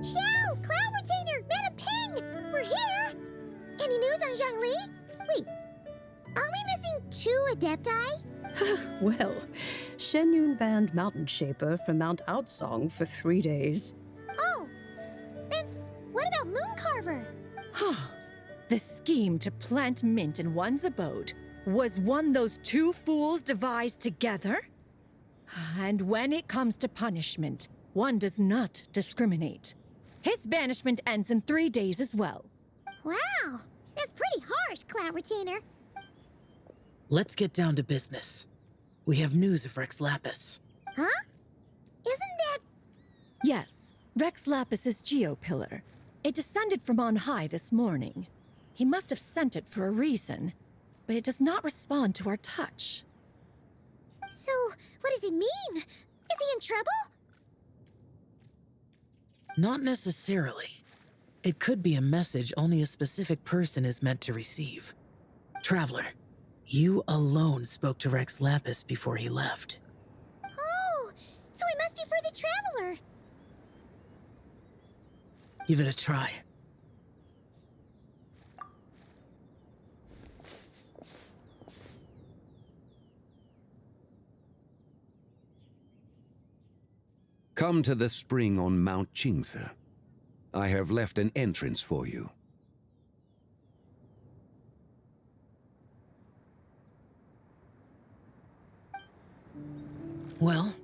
Xiao! Cloud Retainer! Mana Ping! We're here! Any news on Zhongli? Wait, are we missing 2 Adepti? Well, Shen Yun banned Mountain Shaper from Mount Outsong for 3 days. Oh, and what about Moon Carver? The scheme to plant mint in one's abode was one those 2 fools devised together? And when it comes to punishment, one does not discriminate. His banishment ends in 3 days as well. Wow, that's pretty harsh, Cloud Retainer. Let's get down to business. We have news of Rex Lapis. Huh? Isn't that... Yes, Rex Lapis's Geopillar. It descended from on high this morning. He must have sent it for a reason, but it does not respond to our touch. So, what does it mean? Is he in trouble? Not necessarily. It could be a message only a specific person is meant to receive. Traveler, you alone spoke to Rex Lapis before he left. Oh, so it must be for the Traveler. Give it a try. Come to the spring on Mount Qingze. I have left an entrance for you. Well?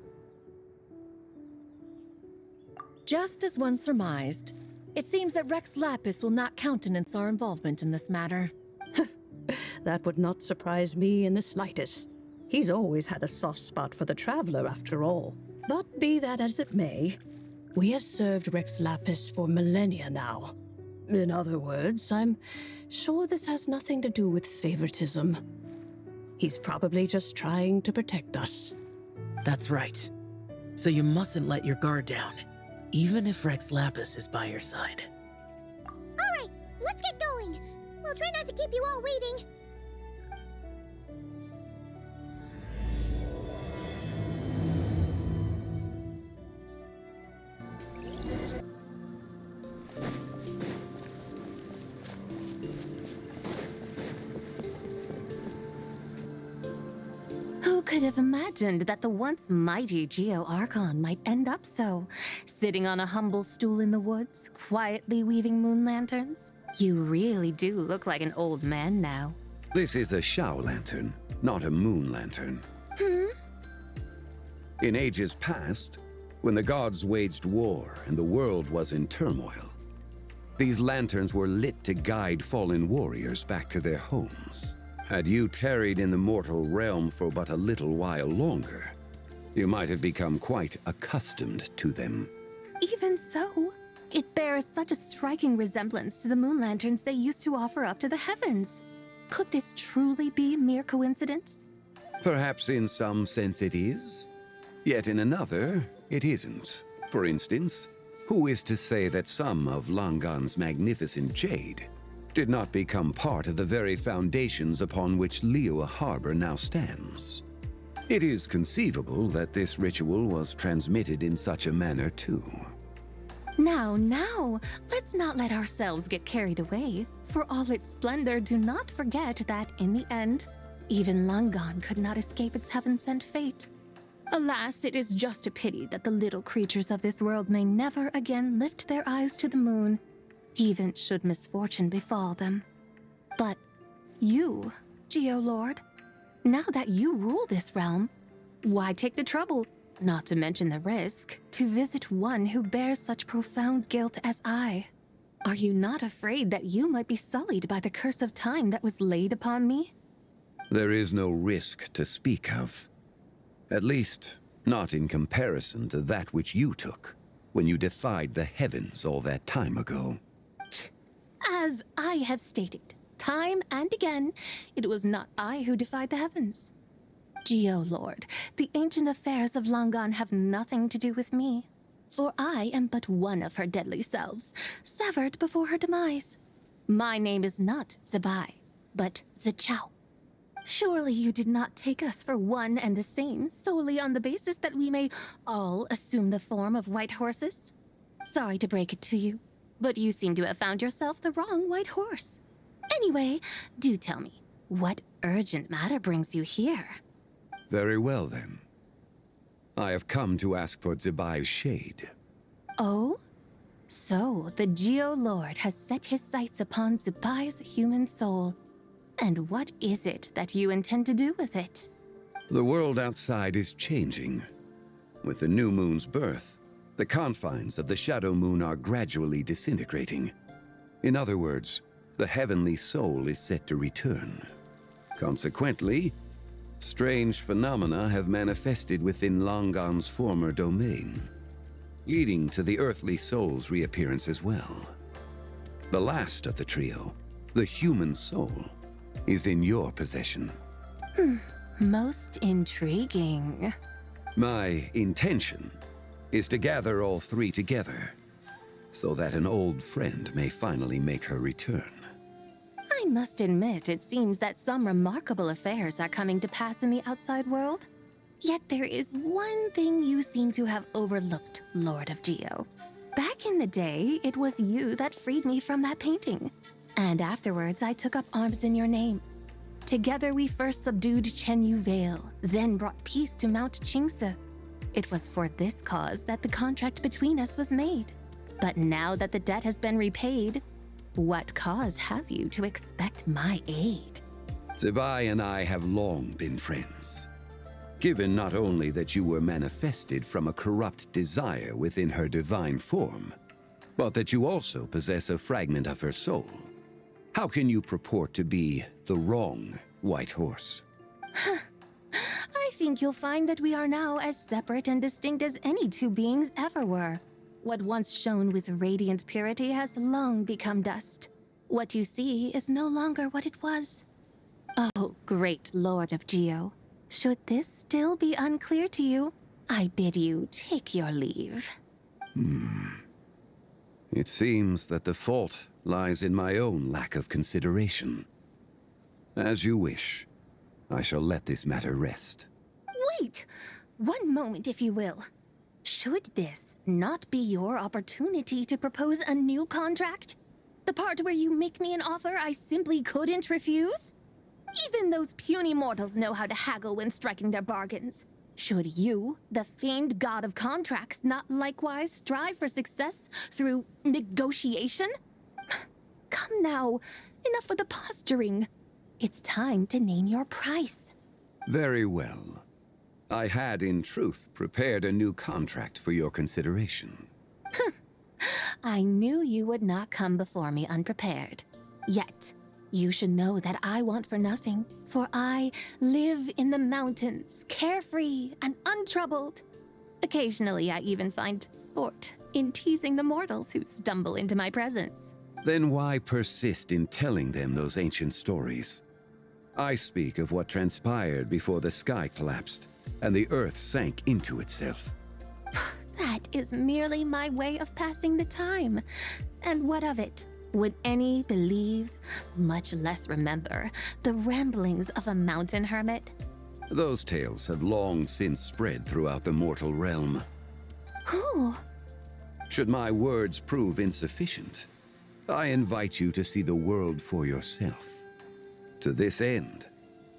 Just as one surmised, it seems that Rex Lapis will not countenance our involvement in this matter. That would not surprise me in the slightest. He's always had a soft spot for the Traveler, after all. But be that as it may, we have served Rex Lapis for millennia now. In other words, I'm sure this has nothing to do with favoritism. He's probably just trying to protect us. That's right. So you mustn't let your guard down, even if Rex Lapis is by your side. Alright, let's get going. We'll try not to keep you all waiting. Who could have imagined that the once mighty Geo-Archon might end up so, sitting on a humble stool in the woods, quietly weaving moon lanterns? You really do look like an old man now. This is a Xiao lantern, not a moon lantern. In ages past, when the gods waged war and the world was in turmoil, these lanterns were lit to guide fallen warriors back to their homes. Had you tarried in the mortal realm for but a little while longer, you might have become quite accustomed to them. Even so, it bears such a striking resemblance to the moon lanterns they used to offer up to the heavens. Could this truly be mere coincidence? Perhaps in some sense it is, yet in another, it isn't. For instance, who is to say that some of Langan's magnificent jade did not become part of the very foundations upon which Liyue Harbor now stands? It is conceivable that this ritual was transmitted in such a manner too. Now, let's not let ourselves get carried away. For all its splendor, do not forget that, in the end, even Langan could not escape its heaven-sent fate. Alas, it is just a pity that the little creatures of this world may never again lift their eyes to the moon, even should misfortune befall them. But you, Geo-Lord, now that you rule this realm, why take the trouble, not to mention the risk, to visit one who bears such profound guilt as I? Are you not afraid that you might be sullied by the curse of time that was laid upon me? There is no risk to speak of. At least, not in comparison to that which you took when you defied the heavens all that time ago. As I have stated, time and again, it was not I who defied the heavens. Geo-Lord, the ancient affairs of Langan have nothing to do with me, for I am but one of her deadly selves, severed before her demise. My name is not Zabai, but Zichao. Surely you did not take us for one and the same solely on the basis that we may all assume the form of white horses? Sorry to break it to you, but you seem to have found yourself the wrong white horse. Anyway, do tell me, what urgent matter brings you here? Very well, then. I have come to ask for Zibai's shade. Oh? So, the Geo-Lord has set his sights upon Zibai's human soul. And what is it that you intend to do with it? The world outside is changing. With the new moon's birth, the confines of the Shadow Moon are gradually disintegrating. In other words, the heavenly soul is set to return. Consequently, strange phenomena have manifested within Langan's former domain, leading to the earthly soul's reappearance as well. The last of the trio, the human soul, is in your possession. Most intriguing. My intention is to gather all three together, so that an old friend may finally make her return. I must admit, it seems that some remarkable affairs are coming to pass in the outside world. Yet there is one thing you seem to have overlooked, Lord of Geo. Back in the day, it was you that freed me from that painting. And afterwards, I took up arms in your name. Together, we first subdued Chenyu Vale, then brought peace to Mount Qingse. It was for this cause that the contract between us was made. But now that the debt has been repaid, what cause have you to expect my aid? Zibai and I have long been friends. Given not only that you were manifested from a corrupt desire within her divine form, but that you also possess a fragment of her soul, how can you purport to be the wrong white horse? I think you'll find that we are now as separate and distinct as any two beings ever were. What once shone with radiant purity has long become dust. What you see is no longer what it was. Oh, great Lord of Geo. Should this still be unclear to you, I bid you take your leave. It seems that the fault lies in my own lack of consideration. As you wish. I shall let this matter rest. Wait! One moment, if you will. Should this not be your opportunity to propose a new contract? The part where you make me an offer I simply couldn't refuse? Even those puny mortals know how to haggle when striking their bargains. Should you, the famed god of contracts, not likewise strive for success through negotiation? Come now, enough with the posturing. It's time to name your price. Very well. I had, in truth, prepared a new contract for your consideration. I knew you would not come before me unprepared. Yet, you should know that I want for nothing, for I live in the mountains, carefree and untroubled. Occasionally, I even find sport in teasing the mortals who stumble into my presence. Then why persist in telling them those ancient stories? I speak of what transpired before the sky collapsed and the earth sank into itself. That is merely my way of passing the time. And what of it? Would any believe, much less remember, the ramblings of a mountain hermit? Those tales have long since spread throughout the mortal realm. Who? Should my words prove insufficient, I invite you to see the world for yourself. To this end,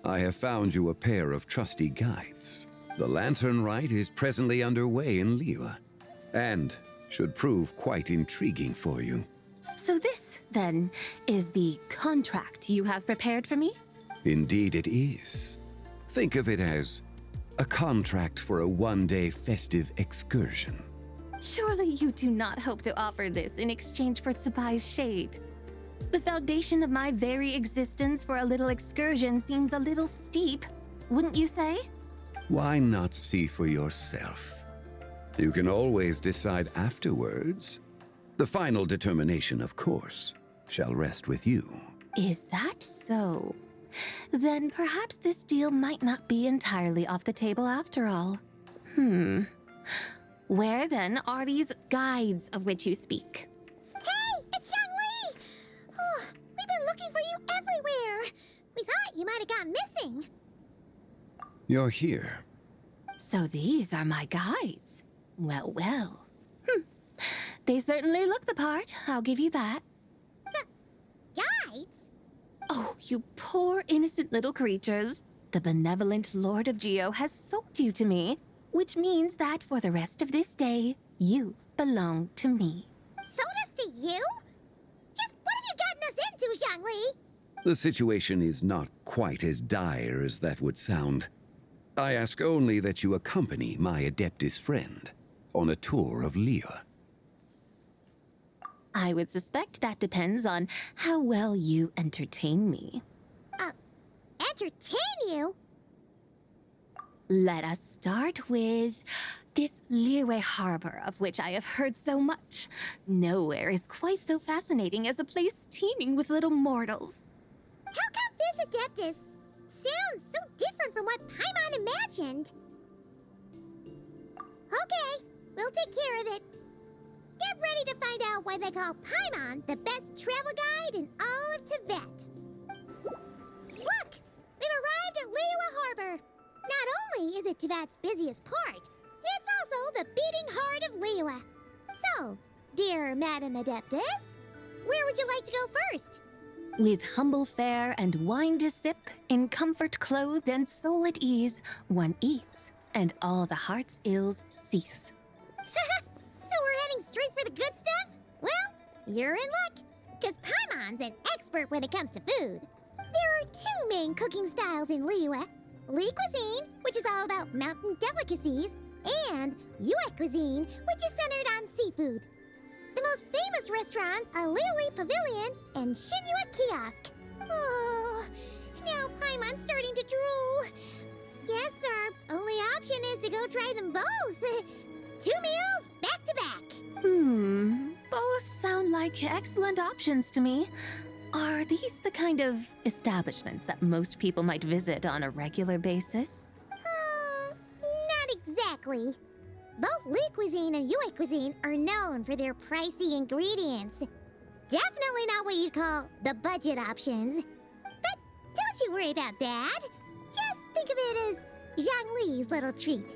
I have found you a pair of trusty guides. The Lantern Rite is presently underway in Liyue, and should prove quite intriguing for you. So this, then, is the contract you have prepared for me? Indeed it is. Think of it as a contract for a one-day festive excursion. Surely you do not hope to offer this in exchange for Tsubai's shade. The foundation of my very existence for a little excursion seems a little steep, wouldn't you say? Why not see for yourself? You can always decide afterwards. The final determination, of course, shall rest with you. Is that so? Then perhaps this deal might not be entirely off the table after all. Where then are these guides of which you speak? Hey, it's Young Lee! Oh, we've been looking for you everywhere. We thought you might have gone missing. You're here. So these are my guides. Well, well. They certainly look the part, I'll give you that. Guides? Oh, you poor innocent little creatures. The benevolent Lord of Geo has sold you to me, which means that for the rest of this day, you belong to me. Sold us to you? Just what have you gotten us into, Zhongli? The situation is not quite as dire as that would sound. I ask only that you accompany my Adeptus friend on a tour of Liyue. I would suspect that depends on how well you entertain me. Entertain you? Let us start with this Liyue harbor of which I have heard so much. Nowhere is quite so fascinating as a place teeming with little mortals. How come this Adeptus sounds so different from what Paimon imagined? Okay, we'll take care of it. Get ready to find out why they call Paimon the best travel guide in all of Tibet. Look! We've arrived at Liyue Harbor. Not only is it Tibet's busiest port, it's also the beating heart of Liyue. So, dear Madam Adeptus, where would you like to go first? With humble fare and wine to sip, in comfort clothed and soul at ease, one eats, and all the heart's ills cease. So we're heading straight for the good stuff? Well, you're in luck, because Paimon's an expert when it comes to food. There are two main cooking styles in Liyue. Li cuisine, which is all about mountain delicacies, and Yue cuisine, which is centered on seafood. The most famous restaurants are Liyue Pavilion and Shinyue Kiosk. Oh, now Paimon's starting to drool. Guess our only option is to go try them both. 2 meals back to back. Both sound like excellent options to me. Are these the kind of establishments that most people might visit on a regular basis? Not exactly. Both Li cuisine and Yue cuisine are known for their pricey ingredients. Definitely not what you'd call the budget options. But don't you worry about that. Just think of it as Zhongli's little treat.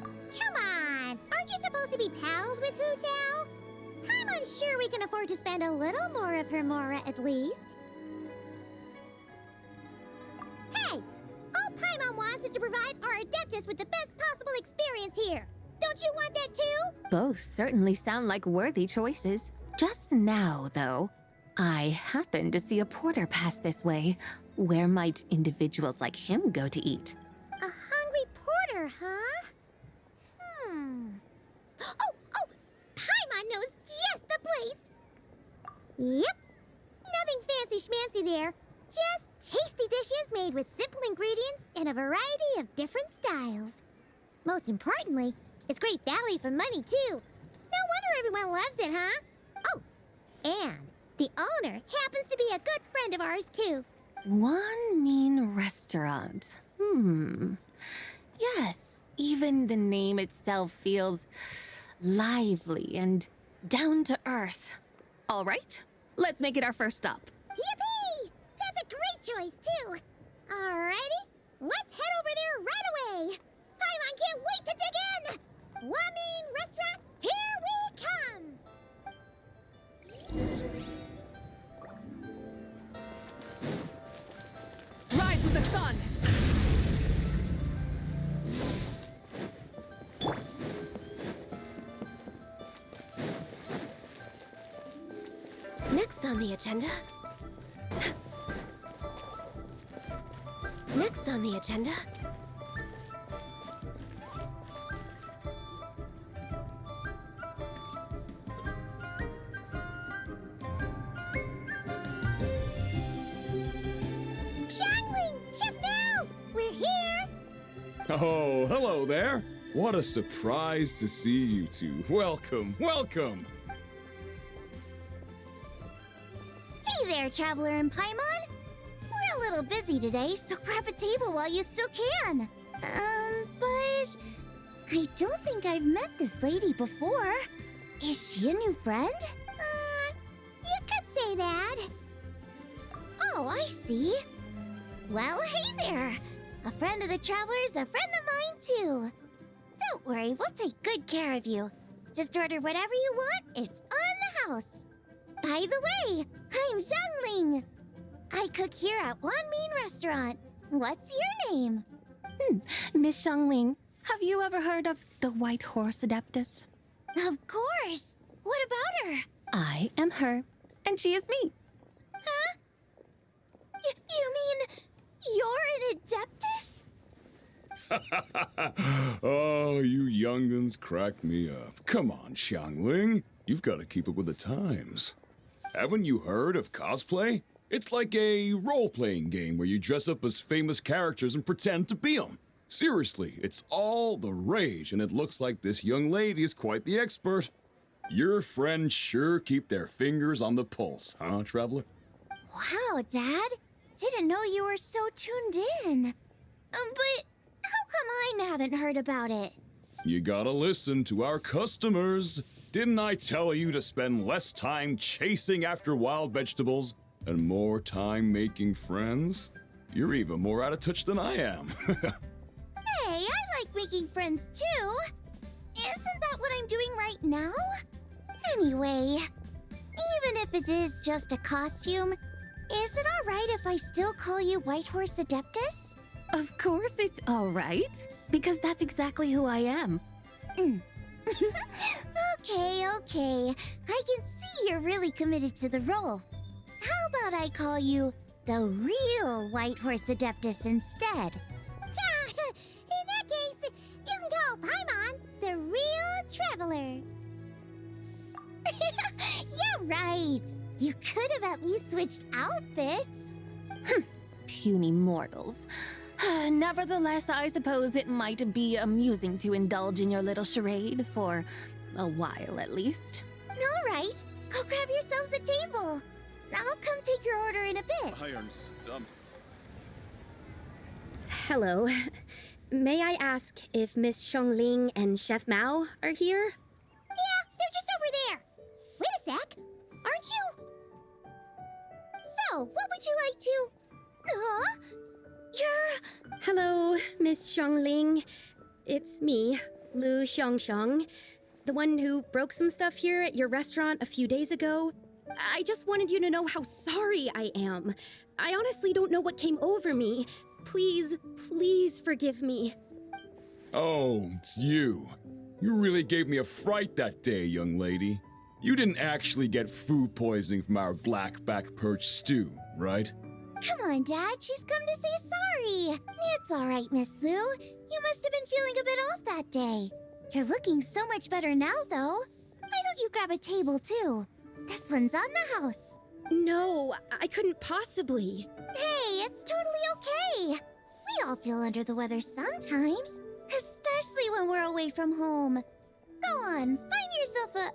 Come on! Aren't you supposed to be pals with Hu Tao? I'm unsure we can afford to spend a little more of her mora at least. Hey! All Paimon wants is to provide our Adeptus with the best possible experience here. Don't you want that too? Both certainly sound like worthy choices. Just now, though, I happened to see a porter pass this way. Where might individuals like him go to eat? A hungry porter, huh? Oh! Paimon knows just the place! Yep. Nothing fancy schmancy there. Just tasty dishes made with simple ingredients in a variety of different styles. Most importantly, it's great value for money, too. No wonder everyone loves it, huh? Oh, and the owner happens to be a good friend of ours, too. One mean restaurant. Yes, even the name itself feels lively and down to earth. All right, let's make it our first stop. Yippee! That's a great choice, too. Alrighty, let's head over there right away. Paimon can't wait to dig in. Wamin Restaurant, here we come. Rise with the sun! Next on the agenda. Next on the agenda. Shangling! Chef now! We're here! Oh, hello there. What a surprise to see you two. Welcome, welcome. Hey there, Traveler and Paimon. We're a little busy today, so grab a table while you still can. But I don't think I've met this lady before. Is she a new friend? You could say that. Oh, I see. Well, hey there. A friend of the Traveler's a friend of mine, too. Don't worry, we'll take good care of you. Just order whatever you want, it's on the house. By the way, I'm Xiangling. I cook here at Wanmin Restaurant. What's your name? Miss Xiangling, have you ever heard of the White Horse Adeptus? Of course. What about her? I am her, and she is me. Huh? You mean you're an Adeptus? Oh, you young'uns crack me up. Come on, Xiangling. You've got to keep up with the times. Haven't you heard of cosplay? It's like a role-playing game where you dress up as famous characters and pretend to be them. Seriously, it's all the rage, and it looks like this young lady is quite the expert. Your friends sure keep their fingers on the pulse, huh, Traveler? Wow, Dad. Didn't know you were so tuned in. But how come I haven't heard about it? You gotta listen to our customers. Didn't I tell you to spend less time chasing after wild vegetables and more time making friends? You're even more out of touch than I am. Hey, I like making friends too. Isn't that what I'm doing right now? Anyway, even if it is just a costume, is it alright if I still call you White Horse Adeptus? Of course it's all right, because that's exactly who I am. Okay. I can see you're really committed to the role. How about I call you the real White Horse Adeptus instead? In that case, you can call Paimon the real traveler. Yeah, right. You could have at least switched outfits. Puny mortals. Nevertheless, I suppose it might be amusing to indulge in your little charade for a while at least. All right, go grab yourselves a table. I'll come take your order in a bit. Iron stomach. Hello. May I ask if Miss Xiangling and Chef Mao are here? Yeah, they're just over there. Wait a sec. Aren't you? So, what would you like to... You're... Hello, Miss Xiangling. It's me, Lu Xiangxiang, the one who broke some stuff here at your restaurant a few days ago. I just wanted you to know how sorry I am. I honestly don't know what came over me. Please forgive me. Oh, it's you. You really gave me a fright that day, young lady. You didn't actually get food poisoning from our black-back perch stew, right? Come on, Dad. She's come to say sorry. It's all right, Miss Lu. You must have been feeling a bit off that day. You're looking so much better now, though. Why don't you grab a table, too? This one's on the house. No, I couldn't possibly. Hey, it's totally okay. We all feel under the weather sometimes, especially when we're away from home. Go on, find yourself a...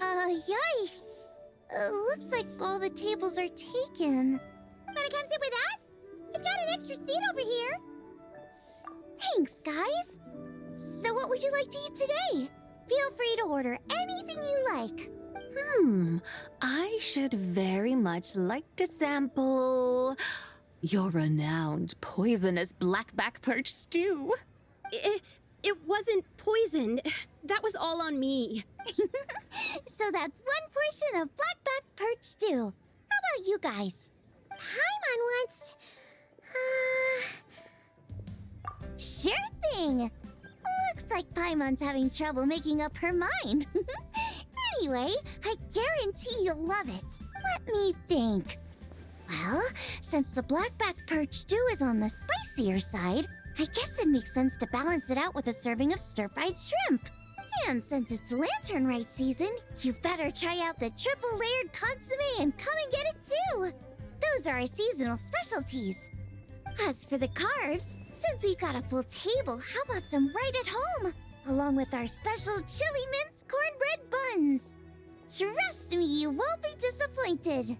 yikes. Looks like all the tables are taken. Wanna come sit with us? We've got an extra seat over here. Thanks, guys. So what would you like to eat today? Feel free to order anything you like. I should very much like to sample your renowned poisonous blackback perch stew. It wasn't poisoned. That was all on me. So that's one portion of blackback perch stew. How about you guys? Paimon wants... Sure thing. Looks like Paimon's having trouble making up her mind. Anyway, I guarantee you'll love it. Let me think. Well, since the blackback perch stew is on the spicier side, I guess it makes sense to balance it out with a serving of stir-fried shrimp. And since it's Lanternlit season, you better try out the triple-layered consommé and come and get it too. Those are our seasonal specialties. As for the carbs, since we've got a full table, how about some right at home? Along with our special chili mince cornbread buns. Trust me, you won't be disappointed.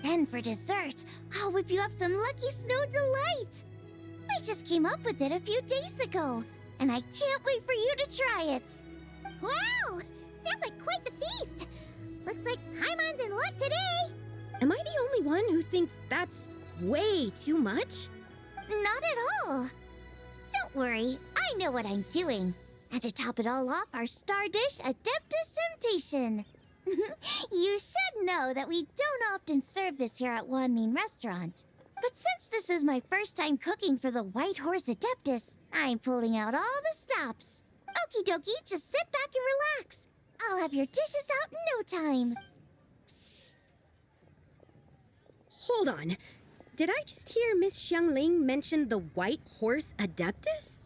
Then for dessert, I'll whip you up some Lucky Snow Delight. I just came up with it a few days ago, and I can't wait for you to try it. Wow! Sounds like quite the feast. Looks like Paimon's in luck today. Am I the only one who thinks that's way too much? Not at all. Don't worry, I know what I'm doing. And to top it all off, our star dish, Adeptus Temptation. You should know that we don't often serve this here at Wanmin Restaurant. But since this is my first time cooking for the White Horse Adeptus, I'm pulling out all the stops. Okie dokie, just sit back and relax. I'll have your dishes out in no time. Hold on. Did I just hear Miss Xiangling mention the White Horse Adeptus?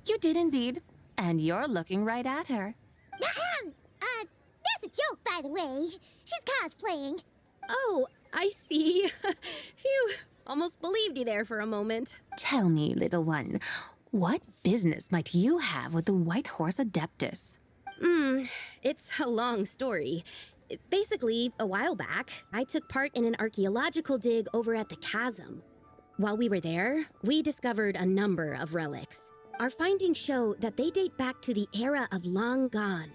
You did indeed. And you're looking right at her. That's a joke, by the way. She's cosplaying. Oh, I see. Phew, almost believed you there for a moment. Tell me, little one, what business might you have with the White Horse Adeptus? It's a long story. Basically, a while back, I took part in an archaeological dig over at the chasm. While we were there, we discovered a number of relics. Our findings show that they date back to the era of Long Gone,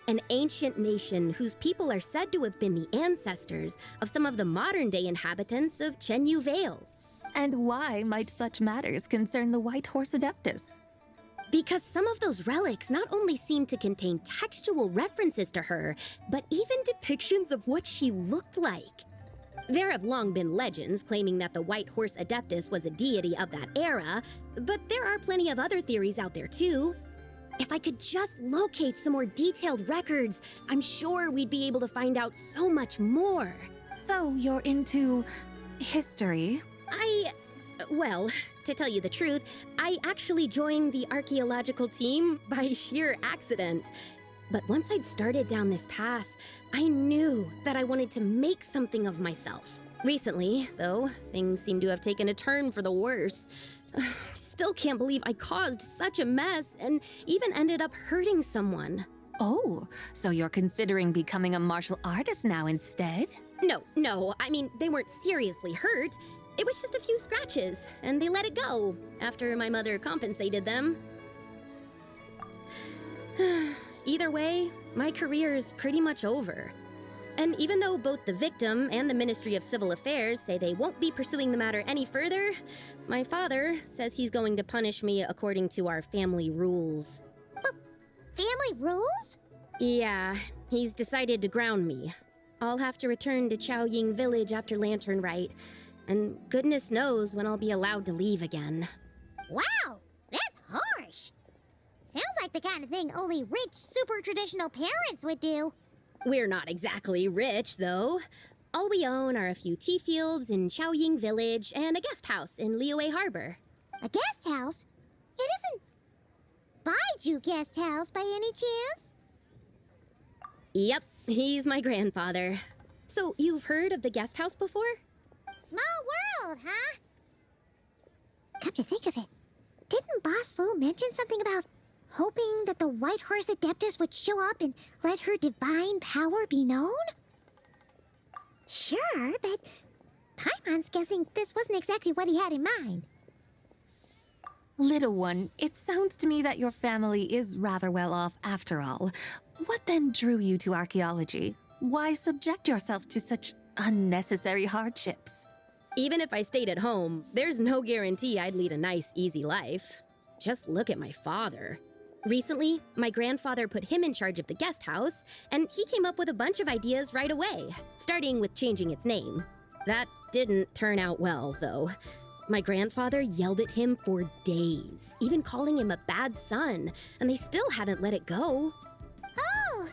an ancient nation whose people are said to have been the ancestors of some of the modern-day inhabitants of Chenyu Vale. And why might such matters concern the White Horse Adeptus? Because some of those relics not only seem to contain textual references to her, but even depictions of what she looked like. There have long been legends claiming that the White Horse Adeptus was a deity of that era, but there are plenty of other theories out there too. If I could just locate some more detailed records, I'm sure we'd be able to find out so much more. So you're into history? Well, to tell you the truth, I actually joined the archaeological team by sheer accident. But once I'd started down this path, I knew that I wanted to make something of myself. Recently, though, things seem to have taken a turn for the worse. Still can't believe I caused such a mess and even ended up hurting someone. Oh, so you're considering becoming a martial artist now instead? No, I mean, they weren't seriously hurt. It was just a few scratches, and they let it go after my mother compensated them. Either way, my career's pretty much over. And even though both the victim and the Ministry of Civil Affairs say they won't be pursuing the matter any further, my father says he's going to punish me according to our family rules. Family rules? Yeah, he's decided to ground me. I'll have to return to Chaoying Village after Lantern Rite, and goodness knows when I'll be allowed to leave again. Wow, that's harsh. Sounds like the kind of thing only rich, super traditional parents would do. We're not exactly rich, though. All we own are a few tea fields in Chaoying Village and a guest house in Liyue Harbor. A guest house? It isn't Baiju Guest House by any chance? Yep, he's my grandfather. So you've heard of the guest house before? Small world, huh? Come to think of it, didn't Boss Lu mention something about hoping that the White Horse Adeptus would show up and let her divine power be known? Sure, but Paimon's guessing this wasn't exactly what he had in mind. Little one, it sounds to me that your family is rather well off after all. What then drew you to archaeology? Why subject yourself to such unnecessary hardships? Even if I stayed at home, there's no guarantee I'd lead a nice, easy life. Just look at my father. Recently, my grandfather put him in charge of the guest house, and he came up with a bunch of ideas right away, starting with changing its name. That didn't turn out well, though. My grandfather yelled at him for days, even calling him a bad son, and they still haven't let it go. Oh!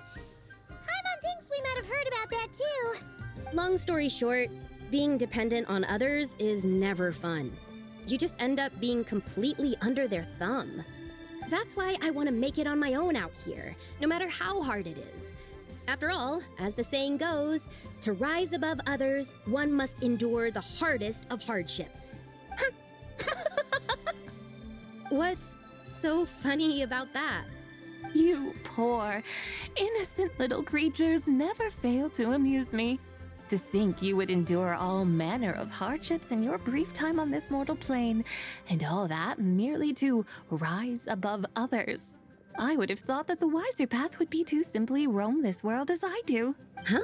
Paimon thinks we might have heard about that too. Long story short, being dependent on others is never fun. You just end up being completely under their thumb. That's why I want to make it on my own out here, no matter how hard it is. After all, as the saying goes, to rise above others, one must endure the hardest of hardships. What's so funny about that? You poor, innocent little creatures never fail to amuse me. To think you would endure all manner of hardships in your brief time on this mortal plane, and all that merely to rise above others. I would have thought that the wiser path would be to simply roam this world as I do. Huh?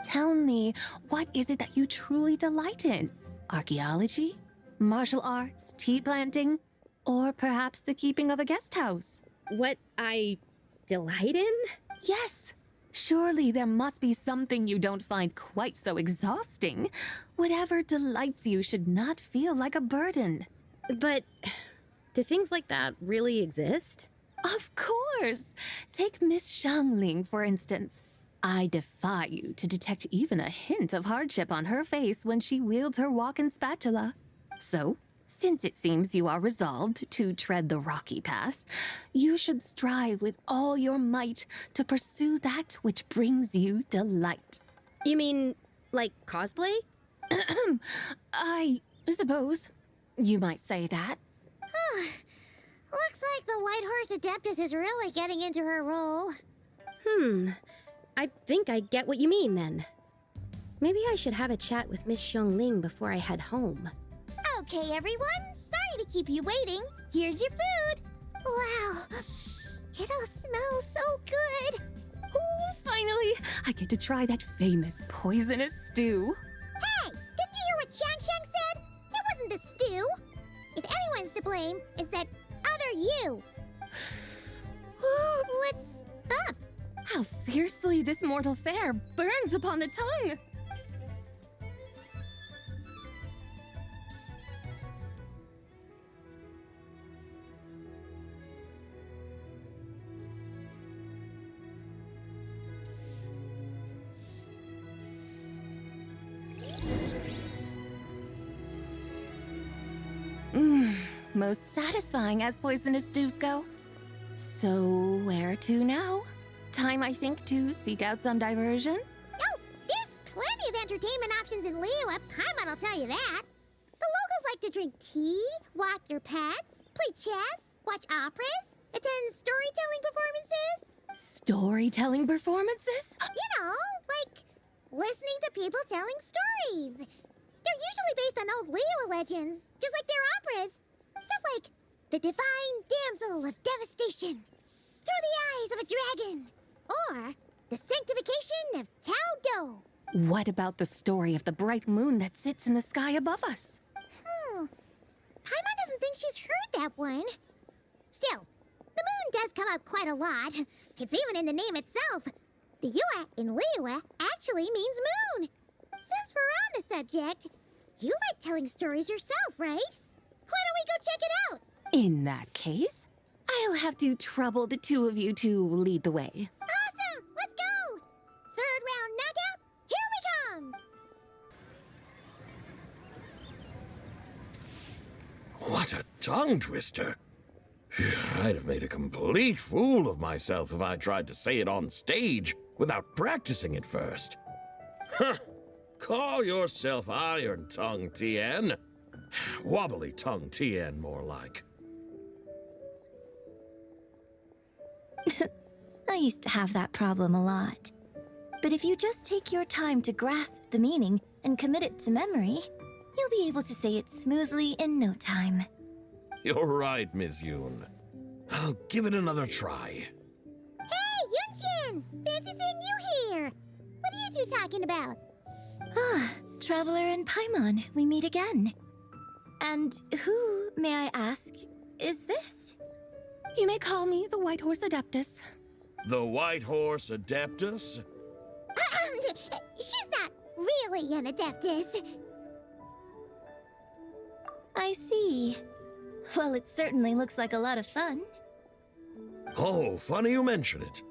Tell me, what is it that you truly delight in? Archaeology? Martial arts? Tea planting? Or perhaps the keeping of a guest house? What I delight in? Yes. Surely there must be something you don't find quite so exhausting. Whatever delights you should not feel like a burden. But do things like that really exist? Of course. Take Miss Xiangling, for instance. I defy you to detect even a hint of hardship on her face when she wields her walking spatula. So, since it seems you are resolved to tread the rocky path, you should strive with all your might to pursue that which brings you delight. You mean, like cosplay? I suppose you might say that. Looks like the White Horse Adeptus is really getting into her role. I think I get what you mean then. Maybe I should have a chat with Miss Xiangling before I head home. Okay, everyone. Sorry to keep you waiting. Here's your food. Wow. It all smells so good. Oh, finally, I get to try that famous poisonous stew. Hey, didn't you hear what Shang said? It wasn't the stew. If anyone's to blame, it's that other you. What's up? How fiercely this mortal fare burns upon the tongue! Most satisfying as poisonous stews go. So, where to now? Time, I think, to seek out some diversion? Oh, there's plenty of entertainment options in Liyue. Paimon will tell you that. The locals like to drink tea, walk their pets, play chess, watch operas, attend storytelling performances. Storytelling performances? You know, like listening to people telling stories. They're usually based on old Liyue legends, just like their operas. Stuff like The Divine Damsel of Devastation, Through the Eyes of a Dragon, or The Sanctification of Tao Do. What about the story of the bright moon that sits in the sky above us? Paimon doesn't think she's heard that one. Still, the moon does come up quite a lot. It's even in the name itself. The Yue in Liyue actually means moon. Since we're on the subject, you like telling stories yourself, right? Why don't we go check it out? In that case, I'll have to trouble the two of you to lead the way. Awesome! Let's go! Third round knockout, here we come! What a tongue twister! I'd have made a complete fool of myself if I tried to say it on stage without practicing it first. Huh! Call yourself Iron Tongue, Tien. Wobbly Tongue, Tien, more like. I used to have that problem a lot. But if you just take your time to grasp the meaning and commit it to memory, you'll be able to say it smoothly in no time. You're right, Miss Yoon. I'll give it another try. Hey, Yunchin! Fancy seeing you here! What are you two talking about? Ah, Traveler and Paimon, we meet again. And who, may I ask, is this? You may call me the White Horse Adeptus. The White Horse Adeptus? She's not really an Adeptus. I see. Well, it certainly looks like a lot of fun. Oh, funny you mention it.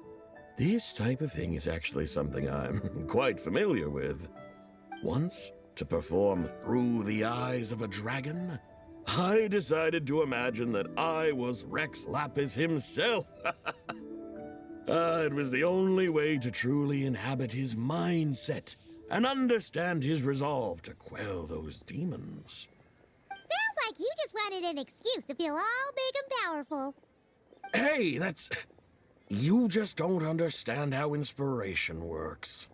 This type of thing is actually something I'm quite familiar with. Once, to perform Through the Eyes of a Dragon, I decided to imagine that I was Rex Lapis himself. It was the only way to truly inhabit his mindset and understand his resolve to quell those demons. Sounds like you just wanted an excuse to feel all big and powerful. Hey, that's... You just don't understand how inspiration works.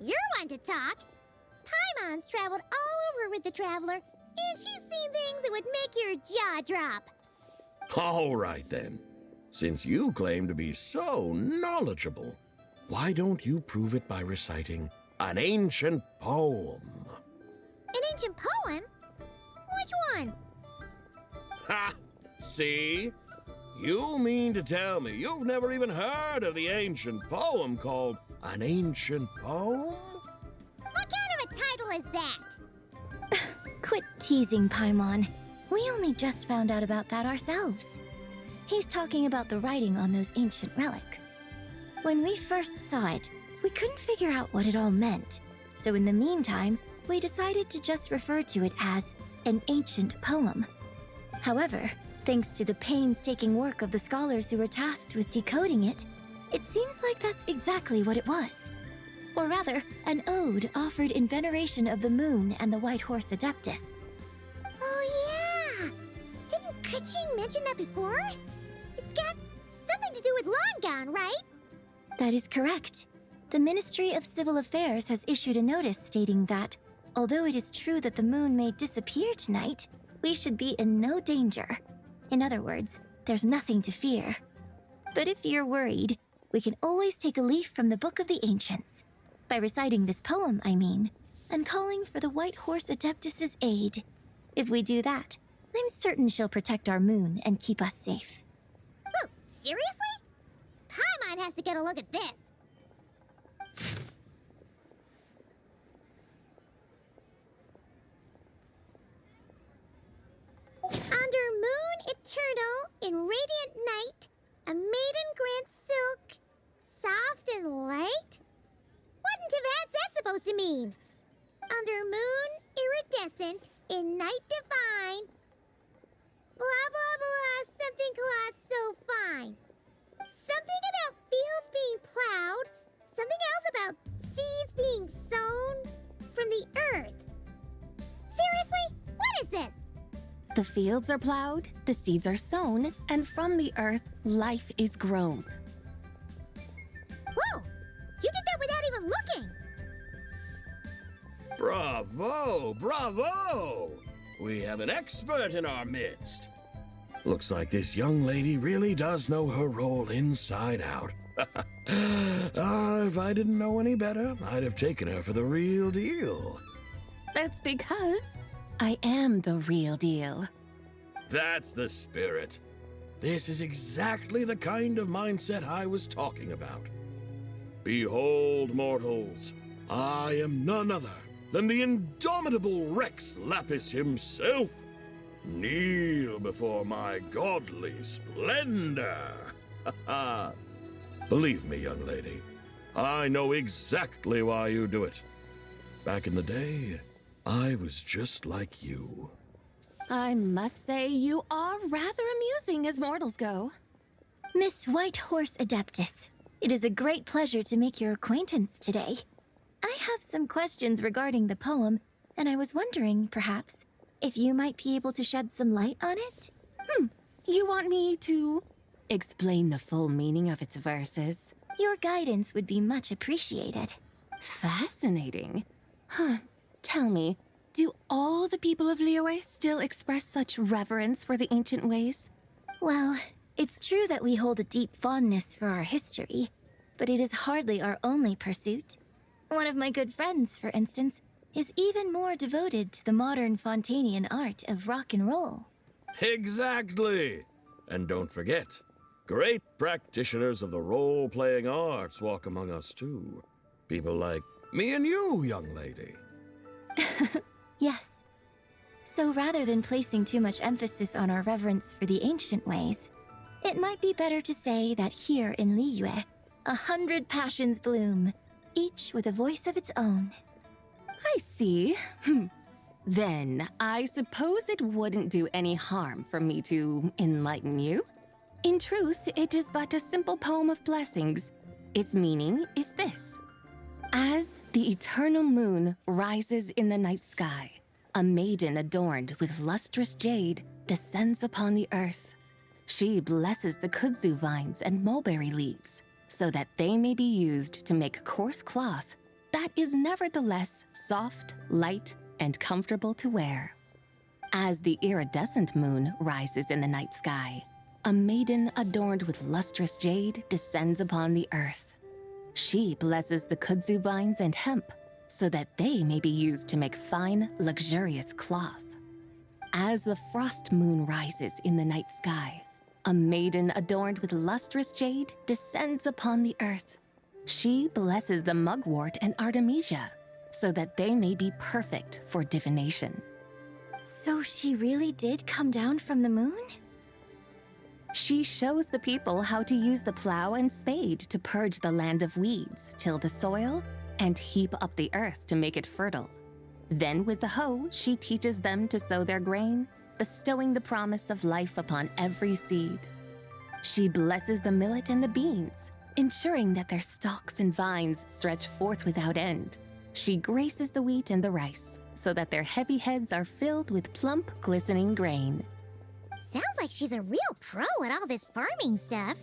You're one to talk. Paimon's traveled all over with the Traveler, and she's seen things that would make your jaw drop. All right, then. Since you claim to be so knowledgeable, why don't you prove it by reciting an ancient poem? An ancient poem? Which one? Ha! See? You mean to tell me you've never even heard of the ancient poem called An Ancient Poem? What kind of a title is that? Quit teasing, Paimon. We only just found out about that ourselves. He's talking about the writing on those ancient relics. When we first saw it, we couldn't figure out what it all meant. So in the meantime, we decided to just refer to it as an ancient poem. However, thanks to the painstaking work of the scholars who were tasked with decoding it, it seems like that's exactly what it was. Or rather, an ode offered in veneration of the moon and the White Horse Adeptus. Oh yeah! Didn't Kuching mention that before? It's got something to do with Longon, right? That is correct. The Ministry of Civil Affairs has issued a notice stating that, although it is true that the moon may disappear tonight, we should be in no danger. In other words, there's nothing to fear. But if you're worried, we can always take a leaf from the Book of the Ancients. By reciting this poem, I mean, and calling for the White Horse Adeptus' aid. If we do that, I'm certain she'll protect our moon and keep us safe. Oh, seriously? Paimon has to get a look at this. Under moon eternal, in radiant night, a maiden grants silk, soft and light? What in Tibet's that supposed to mean? Under moon iridescent, in night divine, blah blah blah, something cloth so fine. Something about fields being plowed, something else about seeds being sown from the earth. Seriously? What is this? The fields are plowed, the seeds are sown, and from the earth, life is grown. Whoa! You did that without even looking! Bravo! Bravo! We have an expert in our midst. Looks like this young lady really does know her role inside out. If I didn't know any better, I'd have taken her for the real deal. That's because I am the real deal. That's the spirit. This is exactly the kind of mindset I was talking about. Behold, mortals, I am none other than the indomitable Rex Lapis himself. Kneel before my godly splendor. Believe me, young lady, I know exactly why you do it. Back in the day, I was just like you. I must say you are rather amusing as mortals go. Miss White Horse Adeptus, it is a great pleasure to make your acquaintance today. I have some questions regarding the poem, and I was wondering, perhaps, if you might be able to shed some light on it? You want me to explain the full meaning of its verses? Your guidance would be much appreciated. Fascinating. Tell me, do all the people of Liyue still express such reverence for the ancient ways? Well, it's true that we hold a deep fondness for our history, but it is hardly our only pursuit. One of my good friends, for instance, is even more devoted to the modern Fontanian art of rock and roll. Exactly! And don't forget, great practitioners of the role-playing arts walk among us too. People like me and you, young lady. Yes. So rather than placing too much emphasis on our reverence for the ancient ways, it might be better to say that here in Liyue, 100 passions bloom, each with a voice of its own. I see. Then, I suppose it wouldn't do any harm for me to enlighten you. In truth, it is but a simple poem of blessings. Its meaning is this. As the eternal moon rises in the night sky, a maiden adorned with lustrous jade descends upon the earth. She blesses the kudzu vines and mulberry leaves, so that they may be used to make coarse cloth that is nevertheless soft, light, and comfortable to wear. As the iridescent moon rises in the night sky, a maiden adorned with lustrous jade descends upon the earth. She blesses the kudzu vines and hemp, so that they may be used to make fine, luxurious cloth. As the frost moon rises in the night sky, a maiden adorned with lustrous jade descends upon the earth. She blesses the mugwort and Artemisia so that they may be perfect for divination. So she really did come down from the moon? She shows the people how to use the plow and spade to purge the land of weeds, till the soil, and heap up the earth to make it fertile. Then with the hoe, she teaches them to sow their grain, bestowing the promise of life upon every seed. She blesses the millet and the beans, ensuring that their stalks and vines stretch forth without end. She graces the wheat and the rice, so that their heavy heads are filled with plump, glistening grain. Sounds like she's a real pro at all this farming stuff.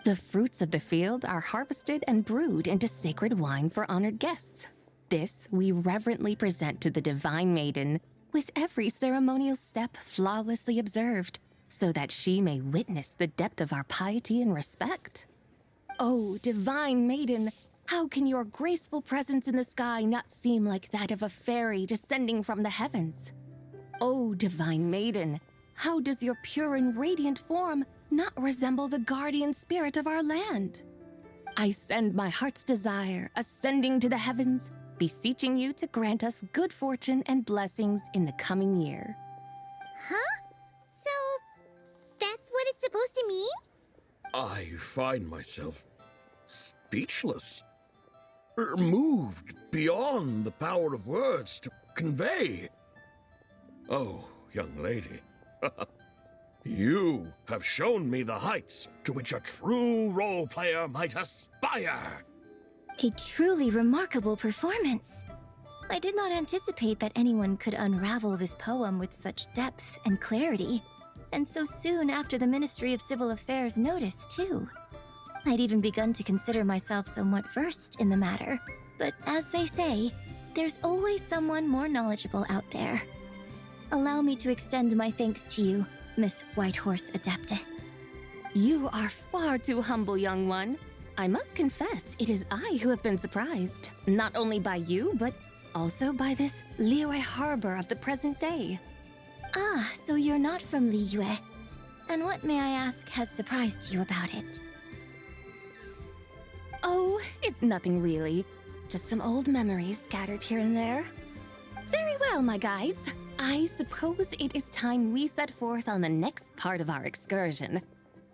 The fruits of the field are harvested and brewed into sacred wine for honored guests. This we reverently present to the divine maiden, with every ceremonial step flawlessly observed, so that she may witness the depth of our piety and respect. Oh, divine maiden, how can your graceful presence in the sky not seem like that of a fairy descending from the heavens? Oh, divine maiden, how does your pure and radiant form not resemble the guardian spirit of our land? I send my heart's desire, ascending to the heavens, beseeching you to grant us good fortune and blessings in the coming year. Huh? So, that's what it's supposed to mean? I find myself speechless, moved beyond the power of words to convey. Oh, young lady, you have shown me the heights to which a true role player might aspire. A truly remarkable performance. I did not anticipate that anyone could unravel this poem with such depth and clarity, and so soon after the Ministry of Civil Affairs noticed, too. I'd even begun to consider myself somewhat versed in the matter, but as they say, there's always someone more knowledgeable out there. Allow me to extend my thanks to you, Miss Whitehorse Adeptus. You are far too humble, young one. I must confess, it is I who have been surprised, not only by you, but also by this Liyue harbor of the present day. Ah, so you're not from Liyue. And what, may I ask, has surprised you about it? Oh, it's nothing really. Just some old memories scattered here and there. Very well, my guides. I suppose it is time we set forth on the next part of our excursion.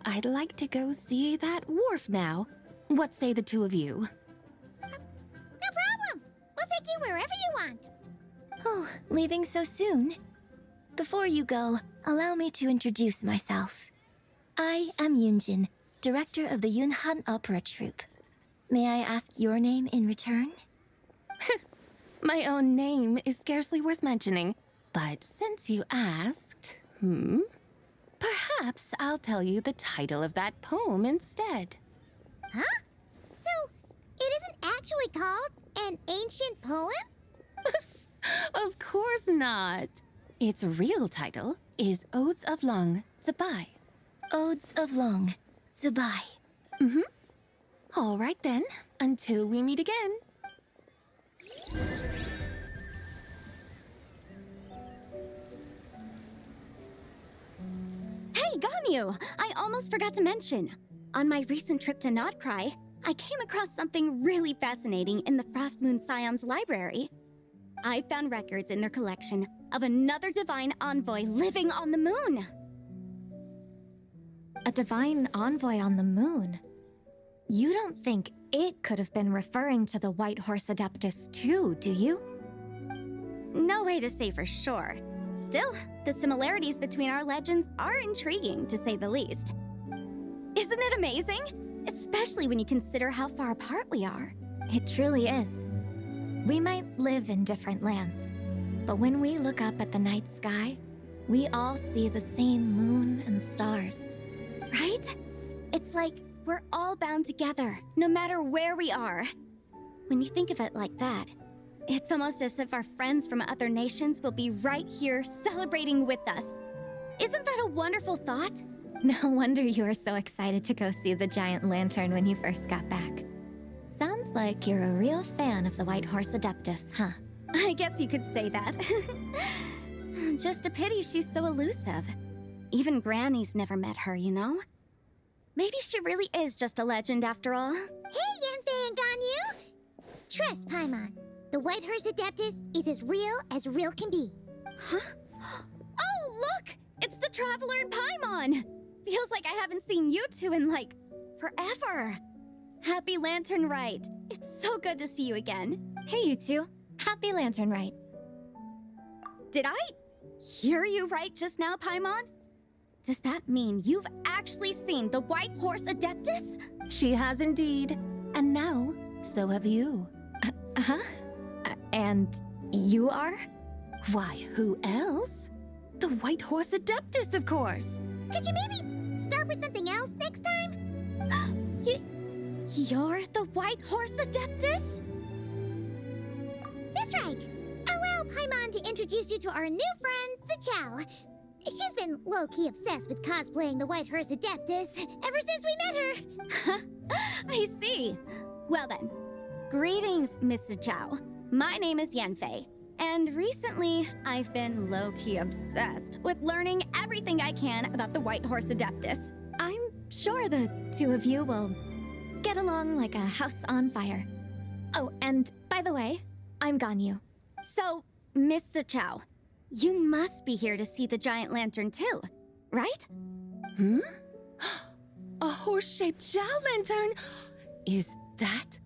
I'd like to go see that wharf now. What say the two of you? No problem. We'll take you wherever you want. Oh, leaving so soon? Before you go, allow me to introduce myself. I am Yunjin, director of the Yunhan Opera Troupe. May I ask your name in return? My own name is scarcely worth mentioning, but since you asked, perhaps I'll tell you the title of that poem instead. Huh? So, it isn't actually called an ancient poem? Of course not. Its real title is Odes of Long Zabai. Odes of Long Zabai. All right then, until we meet again. Hey, Ganyu! I almost forgot to mention. On my recent trip to Notcry, I came across something really fascinating in the Frost Moon Scion's library. I found records in their collection of another divine envoy living on the moon. A divine envoy on the moon? You don't think it could have been referring to the White Horse Adeptus too, do you? No way to say for sure. Still, the similarities between our legends are intriguing, to say the least. Isn't it amazing? Especially when you consider how far apart we are. It truly is. We might live in different lands, but when we look up at the night sky, we all see the same moon and stars. Right? It's like we're all bound together, no matter where we are. When you think of it like that, it's almost as if our friends from other nations will be right here celebrating with us. Isn't that a wonderful thought? No wonder you were so excited to go see the giant lantern when you first got back. Sounds like you're a real fan of the White Horse Adeptus, huh? I guess you could say that. Just a pity she's so elusive. Even Granny's never met her, you know? Maybe she really is just a legend after all. Hey, Yanfei and Ganyu! Trust, Paimon. The White Horse Adeptus is as real can be. Huh? Oh, look! It's the Traveler and Paimon! Feels like I haven't seen you two in, like, forever. Happy Lanternlit. It's so good to see you again. Hey, you two. Happy Lanternlit. Did I hear you right just now, Paimon? Does that mean you've actually seen the White Horse Adeptus? She has indeed. And now, so have you. And you are? Why, who else? The White Horse Adeptus, of course. Could you maybe start with something else next time? You're the White Horse Adeptus? That's right. Allow Paimon to introduce you to our new friend, Zichao. She's been low-key obsessed with cosplaying the White Horse Adeptus ever since we met her. I see. Well then, greetings, Miss Zichao. My name is Yanfei, and recently I've been low-key obsessed with learning everything I can about the White Horse Adeptus. I'm sure the two of you will get along like a house on fire. Oh, and by the way, I'm Ganyu. So, Miss Zichao, you must be here to see the giant lantern too, right? A horse-shaped Zhao lantern? Is that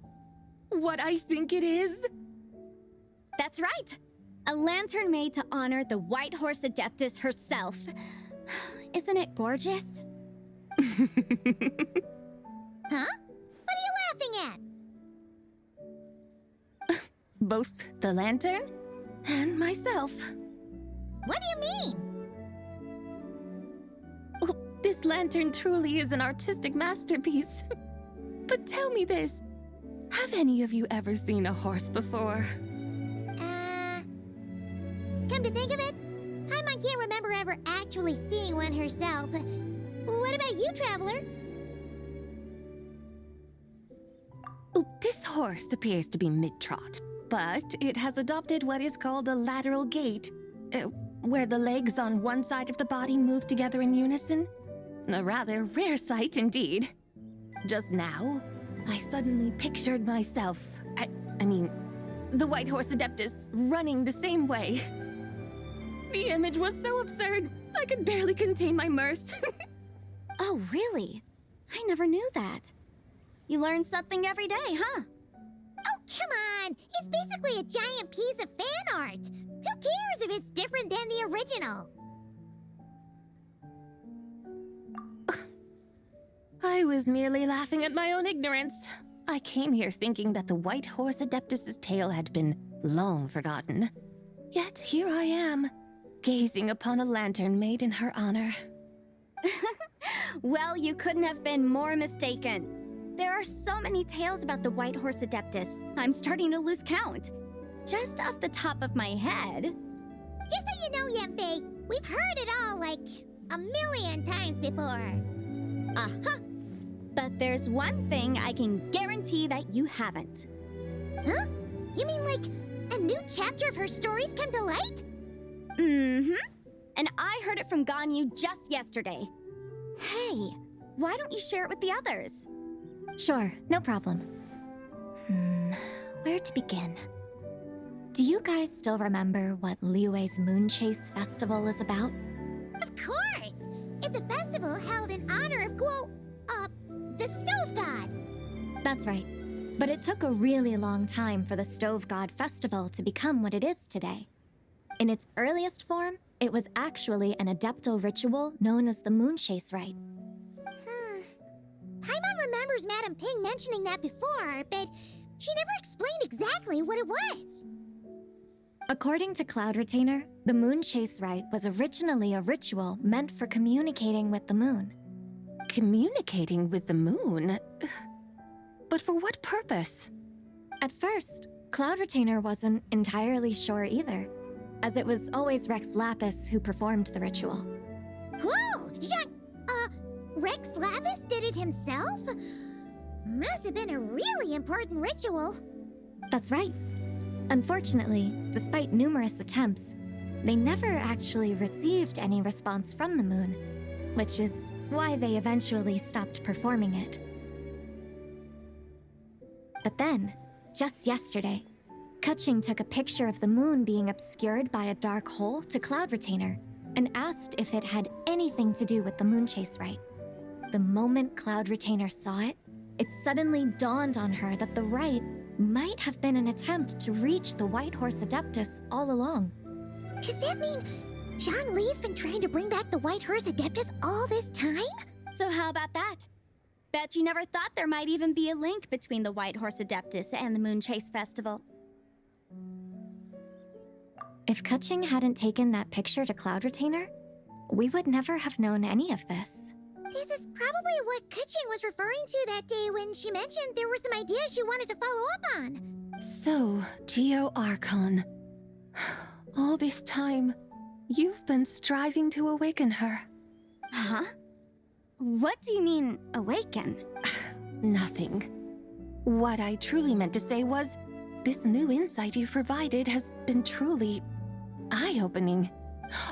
what I think it is? That's right. A lantern made to honor the White Horse Adeptus herself. Isn't it gorgeous? Huh? What are you laughing at? Both the lantern and myself. What do you mean? Oh, this lantern truly is an artistic masterpiece. But tell me this, have any of you ever seen a horse before? Come to think of it, Paimon can't remember ever actually seeing one herself. What about you, Traveler? Oh, this horse appears to be mid-trot, but it has adopted what is called a lateral gait, where the legs on one side of the body move together in unison. A rather rare sight indeed. Just now, I suddenly pictured myself, I mean, the White Horse Adeptus running the same way. The image was so absurd, I could barely contain my mirth. Oh, really? I never knew that. You learn something every day, huh? Oh, come on! It's basically a giant piece of fan art! Who cares if it's different than the original? I was merely laughing at my own ignorance. I came here thinking that the White Horse Adeptus's tale had been long forgotten. Yet here I am, gazing upon a lantern made in her honor. Well, you couldn't have been more mistaken. There are so many tales about the White Horse Adeptus, I'm starting to lose count. Just off the top of my head. Just so you know, Yanfei, we've heard it all like a million times before. Uh-huh. But there's one thing I can guarantee that you haven't. Huh? You mean like a new chapter of her stories come to light? Mm-hmm. And I heard it from Ganyu just yesterday. Hey, why don't you share it with the others? Sure, no problem. Where to begin? Do you guys still remember what Liyue's Moon Chase Festival is about? Of course! It's a festival held in honor of the Stove God! That's right. But it took a really long time for the Stove God Festival to become what it is today. In its earliest form, it was actually an adeptal ritual known as the Moon Chase Rite. Paimon remembers Madame Ping mentioning that before, but she never explained exactly what it was. According to Cloud Retainer, the Moon Chase Rite was originally a ritual meant for communicating with the moon. Communicating with the moon? But for what purpose? At first, Cloud Retainer wasn't entirely sure either, as it was always Rex Lapis who performed the ritual. Whoa! Rex Lapis did it himself? Must have been a really important ritual. That's right. Unfortunately, despite numerous attempts, they never actually received any response from the moon, which is why they eventually stopped performing it. But then, just yesterday, Kutching took a picture of the moon being obscured by a dark hole to Cloud Retainer and asked if it had anything to do with the moon chase rite. The moment Cloud Retainer saw it, it suddenly dawned on her that the rite might have been an attempt to reach the White Horse Adeptus all along. Does that mean Zhongli's been trying to bring back the White Horse Adeptus all this time? So how about that? Bet you never thought there might even be a link between the White Horse Adeptus and the Moon Chase Festival. If Kutching hadn't taken that picture to Cloud Retainer, we would never have known any of this. This is probably what Kutching was referring to that day when she mentioned there were some ideas she wanted to follow up on. So, Geo Archon. All this time, you've been striving to awaken her. Huh? What do you mean, awaken? Nothing. What I truly meant to say was, this new insight you've provided has been truly eye-opening.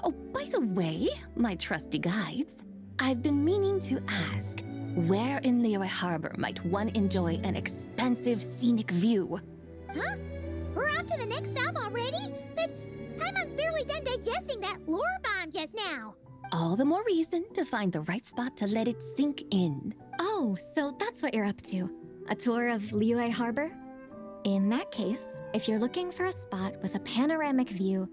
Oh, by the way, my trusty guides, I've been meaning to ask, where in Liyue Harbor might one enjoy an expansive scenic view? Huh? We're off to the next stop already? But Paimon's barely done digesting that lore bomb just now. All the more reason to find the right spot to let it sink in. Oh, so that's what you're up to. A tour of Liyue Harbor? In that case, if you're looking for a spot with a panoramic view,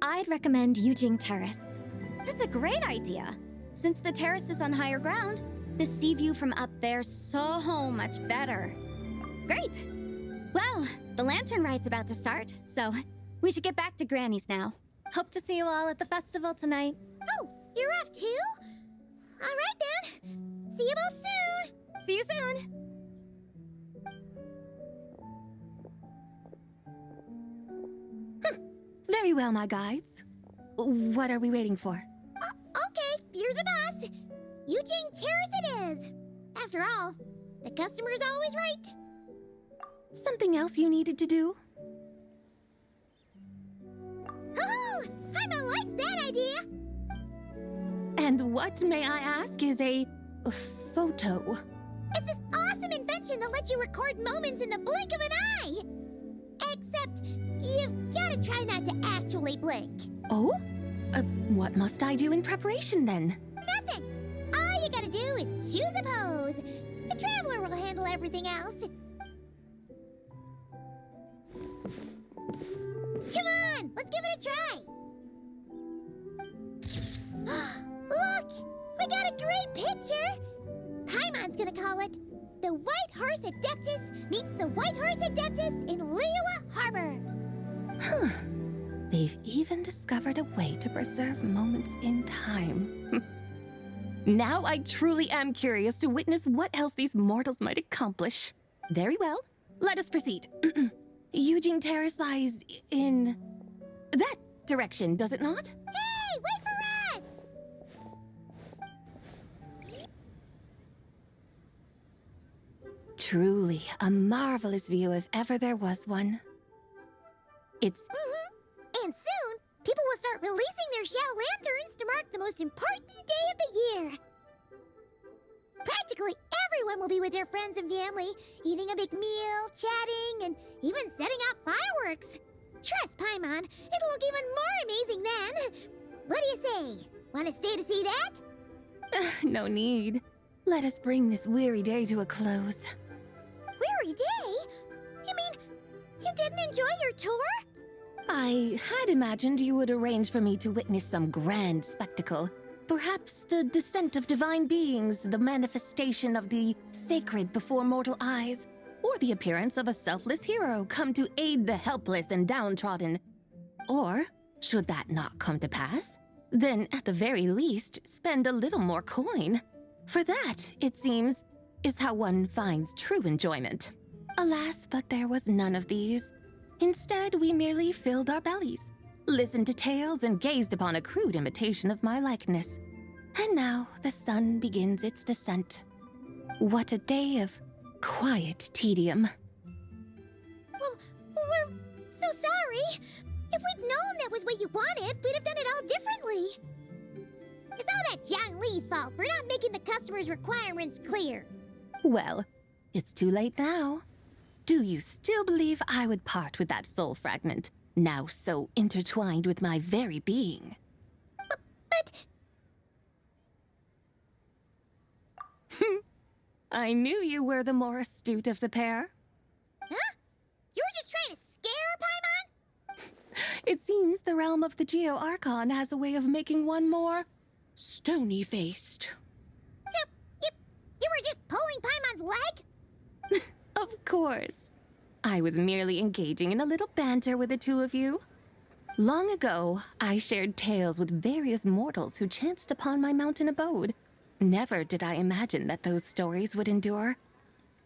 I'd recommend Yujing Terrace. That's a great idea. Since the terrace is on higher ground, the sea view from up there's so much better. Great! Well, the Lantern Rite's about to start, so we should get back to Granny's now. Hope to see you all at the festival tonight. Oh, you're off too? All right then. See you both soon. See you soon! Very well, my guides. What are we waiting for? Okay, you're the boss. Yujing Terrace it is. After all, the customer's always right. Something else you needed to do? Oh, Paimon likes that idea. And what, may I ask, is a photo? It's this awesome invention that lets you record moments in the blink of an eye. Except, you've got to try not to actually blink. Oh? What must I do in preparation then? Nothing. All you gotta do is choose a pose. The Traveler will handle everything else. Come on, let's give it a try. Look, we got a great picture. Paimon's gonna call it The White Horse Adeptus Meets the White Horse Adeptus in Liyue Harbor. Huh. They've even discovered a way to preserve moments in time. Now I truly am curious to witness what else these mortals might accomplish. Very well, let us proceed. Yujing Terrace lies in that direction, does it not? Hey, wait for us! Truly a marvelous view if ever there was one. It's And soon, people will start releasing their Xiao lanterns to mark the most important day of the year. Practically everyone will be with their friends and family, eating a big meal, chatting, and even setting off fireworks. Trust Paimon, it'll look even more amazing then. What do you say? Want to stay to see that? no need. Let us bring this weary day to a close. Weary day? You mean you didn't enjoy your tour? I had imagined you would arrange for me to witness some grand spectacle. Perhaps the descent of divine beings, the manifestation of the sacred before mortal eyes, or the appearance of a selfless hero come to aid the helpless and downtrodden. Or, should that not come to pass, then at the very least spend a little more coin. For that, it seems, is how one finds true enjoyment. Alas, but there was none of these. Instead, we merely filled our bellies, listened to tales, and gazed upon a crude imitation of my likeness. And now the sun begins its descent. What a day of quiet tedium. Well, we're so sorry. If we'd known that was what you wanted, we'd have done it all differently. It's all that Zhang Li's fault for not making the customer's requirements clear. Well, it's too late now. Do you still believe I would part with that soul fragment, now so intertwined with my very being? But I knew you were the more astute of the pair. huh? You were just trying to scare Paimon? It seems the realm of the Geo Archon has a way of making one more stony-faced. So, you were just pulling Paimon's leg? Of course. I was merely engaging in a little banter with the two of you. Long ago, I shared tales with various mortals who chanced upon my mountain abode. Never did I imagine that those stories would endure.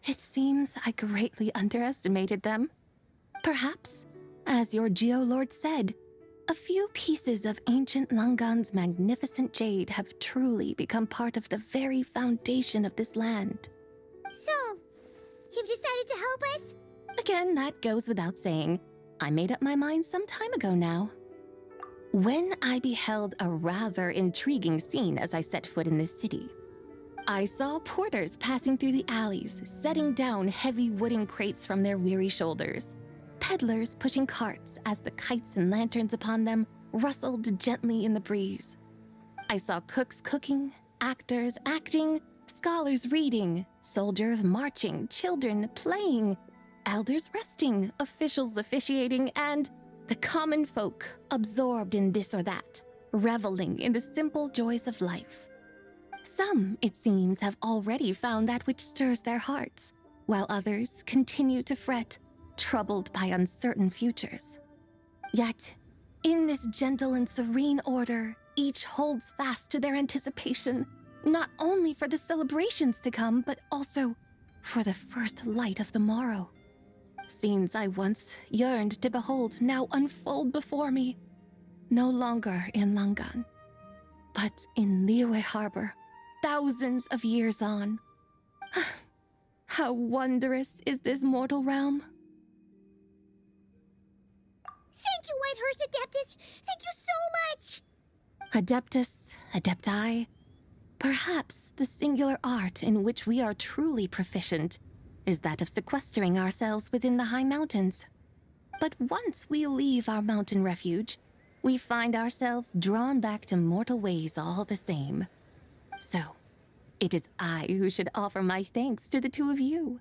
It seems I greatly underestimated them. Perhaps, as your Geolord said, a few pieces of ancient Langan's magnificent jade have truly become part of the very foundation of this land. So, you've decided to help us? Again, that goes without saying. I made up my mind some time ago now. When I beheld a rather intriguing scene as I set foot in this city, I saw porters passing through the alleys, setting down heavy wooden crates from their weary shoulders, peddlers pushing carts as the kites and lanterns upon them rustled gently in the breeze. I saw cooks cooking, actors acting, scholars reading, soldiers marching, children playing, elders resting, officials officiating, and the common folk absorbed in this or that, reveling in the simple joys of life. Some, it seems, have already found that which stirs their hearts, while others continue to fret, troubled by uncertain futures. Yet, in this gentle and serene order, each holds fast to their anticipation, not only for the celebrations to come, but also for the first light of the morrow. Scenes I once yearned to behold now unfold before me, no longer in Langan, but in Liyue Harbor, thousands of years on. How wondrous is this mortal realm! Thank you, Whitehurst Adeptus! Thank you so much! Adeptus, Adepti, perhaps the singular art in which we are truly proficient is that of sequestering ourselves within the high mountains. But once we leave our mountain refuge, we find ourselves drawn back to mortal ways all the same. So, it is I who should offer my thanks to the two of you.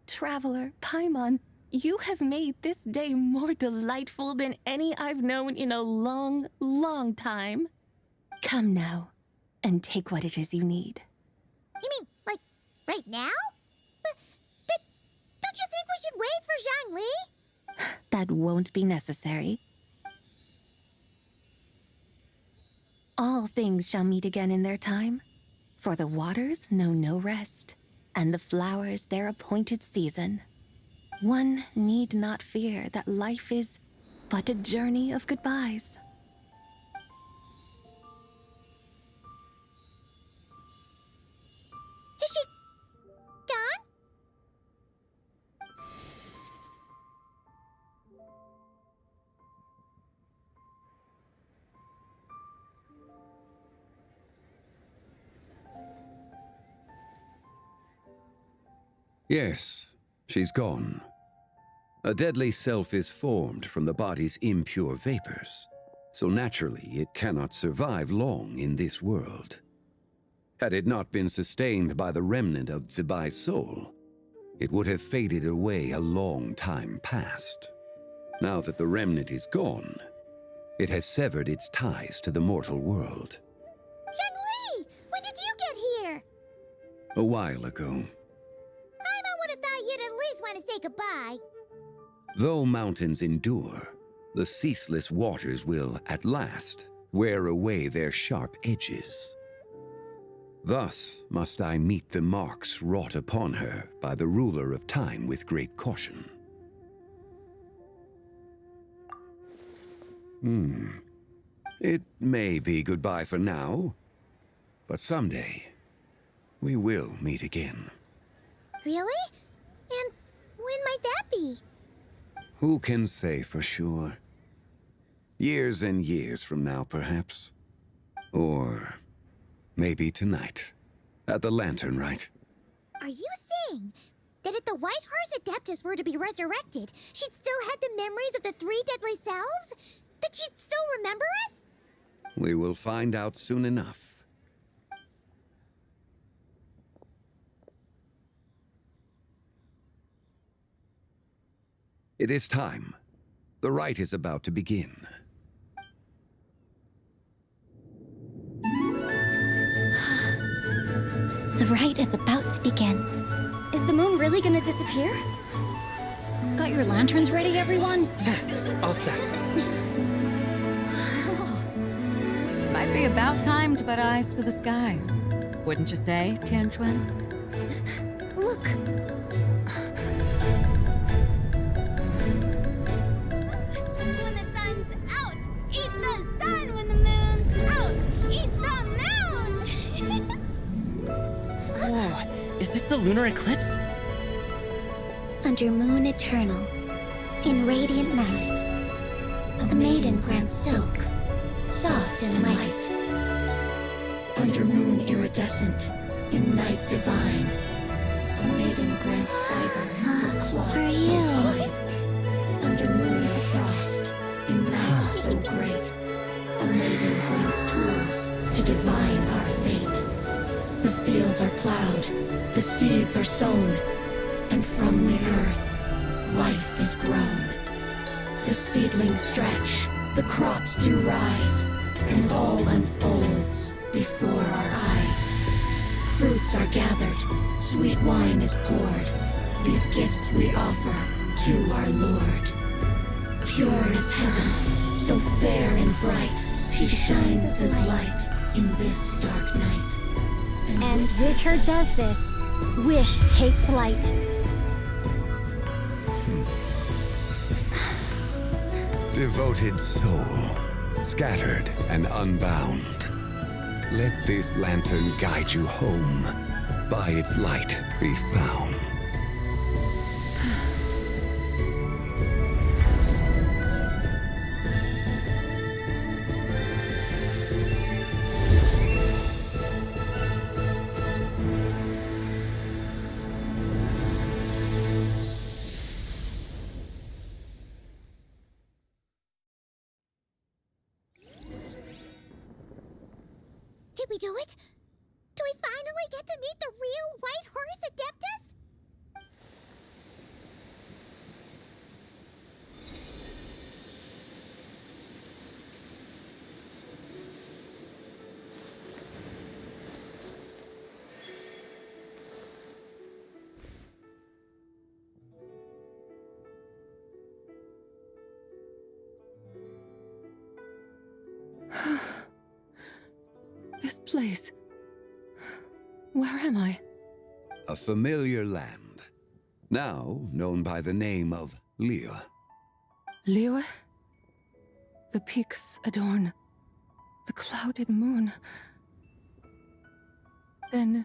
Traveler, Paimon, you have made this day more delightful than any I've known in a long, long time. Come now, and take what it is you need. You mean, like, right now? But don't you think we should wait for Zhang Li? That won't be necessary. All things shall meet again in their time, for the waters know no rest, and the flowers their appointed season. One need not fear that life is but a journey of goodbyes. Is she gone? Yes, she's gone. A deadly self is formed from the body's impure vapors, so naturally it cannot survive long in this world. Had it not been sustained by the remnant of Zibai's soul, it would have faded away a long time past. Now that the remnant is gone, it has severed its ties to the mortal world. Zhang Li! When did you get here? A while ago, Paimon would have thought you'd at least want to say goodbye. though mountains endure, the ceaseless waters will, at last, wear away their sharp edges. Thus must I meet the marks wrought upon her by the ruler of time with great caution. It may be goodbye for now, but someday we will meet again. Really? And when might that be? Who can say for sure? Years and years from now, perhaps. Or Maybe tonight. At the Lantern, right? Are you saying that if the White Horse Adeptus were to be resurrected, she'd still have the memories of the three deadly selves? That she'd still remember us? We will find out soon enough. It is time. The rite is about to begin. The rite is about to begin. Is the moon really gonna disappear? Got your lanterns ready, everyone? All set. Might be about time to put eyes to the sky. Wouldn't you say, Tianchuan? Look! When the sun's out, eat the sun. When the moon's out, eat the moon! Whoa, is this the lunar eclipse? Under moon eternal, in radiant night, a maiden grants silk, soft and light. Under moon iridescent, in night divine, a maiden grants fiber for cloth so fine. Under moon of frost, in night so great, a maiden grants tools to divine our fate. The fields are plowed, the seeds are sown, and from the earth, life is grown. The seedlings stretch, the crops do rise, and all unfolds before our eyes. Fruits are gathered, sweet wine is poured. These gifts we offer to our Lord. Pure is heaven, so fair and bright, she shines as light in this dark night. And with her does this, wish take flight. Devoted soul, scattered and unbound. Let this lantern guide you home. By its light be found. Did we do it? Do we finally get to meet the real White Horse Adeptus? This place. Where am I? A familiar land, now known by the name of Liyue. Liyue? The peaks adorn the clouded moon. Then,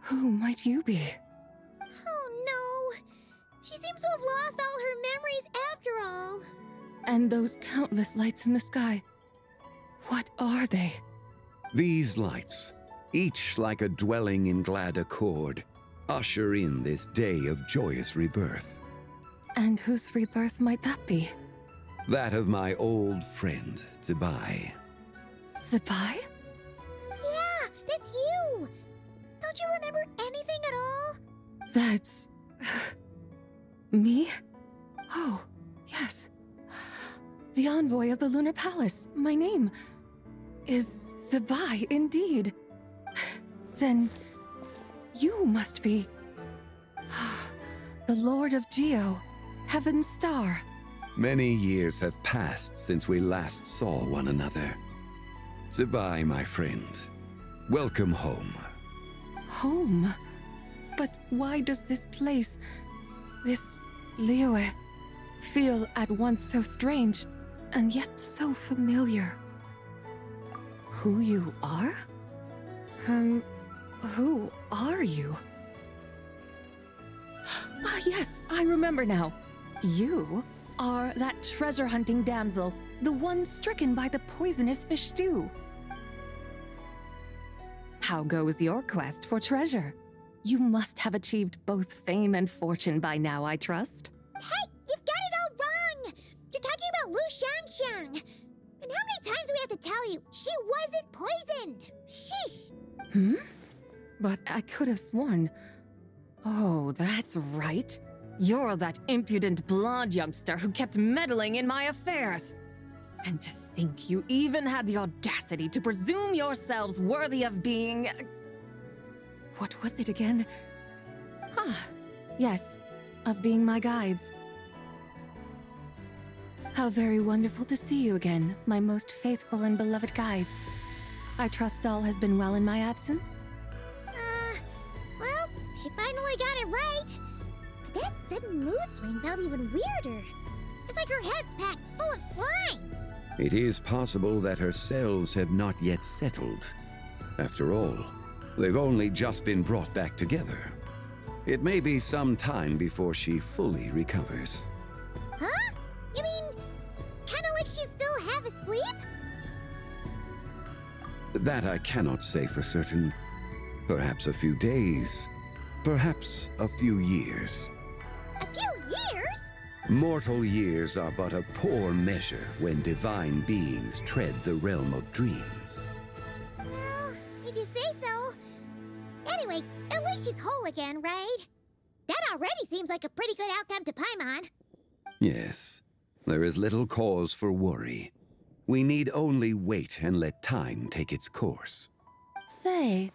who might you be? Oh no! She seems to have lost all her memories after all. And those countless lights in the sky. What are they? These lights, each like a dwelling in glad accord, usher in this day of joyous rebirth. And whose rebirth might that be? That of my old friend, Zibai. Zibai? Yeah, that's you! Don't you remember anything at all? That's... me? Oh, yes. The envoy of the Lunar Palace, my name, is Zibai, indeed. Then, you must be... the Lord of Geo, Heaven's Star. Many years have passed since we last saw one another. Zibai, my friend. Welcome home. Home? But why does this place, this Liyue, feel at once so strange and yet so familiar? Who you are? Who are you? Ah, yes, I remember now. You are that treasure-hunting damsel, the one stricken by the poisonous fish stew. How goes your quest for treasure? You must have achieved both fame and fortune by now, I trust. Hey, you've got it all wrong! You're talking about Lu Xiangxiang. And how many times do we have to tell you? She wasn't poisoned! Sheesh! But I could have sworn... Oh, that's right. You're that impudent blonde youngster who kept meddling in my affairs. And to think you even had the audacity to presume yourselves worthy of being... What was it again? Yes, of being my guides. How very wonderful to see you again, my most faithful and beloved guides. I trust all has been well in my absence? Well, she finally got it right. But that sudden mood swing felt even weirder. It's like her head's packed full of slimes. It is possible that her cells have not yet settled. After all, they've only just been brought back together. It may be some time before she fully recovers. Huh? You mean, kinda like she's still half asleep? That I cannot say for certain. Perhaps a few days, perhaps a few years. A few years? Mortal years are but a poor measure when divine beings tread the realm of dreams. Well, if you say so. Anyway, at least she's whole again, right? That already seems like a pretty good outcome to Paimon. Yes, there is little cause for worry. We need only wait and let time take its course. Say,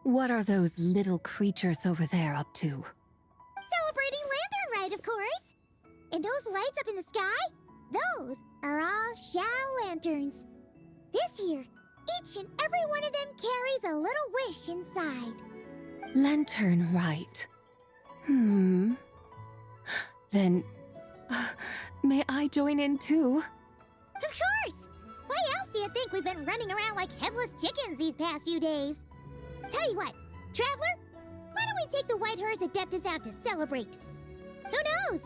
what are those little creatures over there up to? Celebrating Lantern Rite, of course. And those lights up in the sky? Those are all Xiao lanterns. This year, each and every one of them carries a little wish inside. Lantern Rite. Then, may I join in too? Of course! Why else do you think we've been running around like headless chickens these past few days? Tell you what, Traveler, why don't we take the White Hearse Adeptus out to celebrate? Who knows?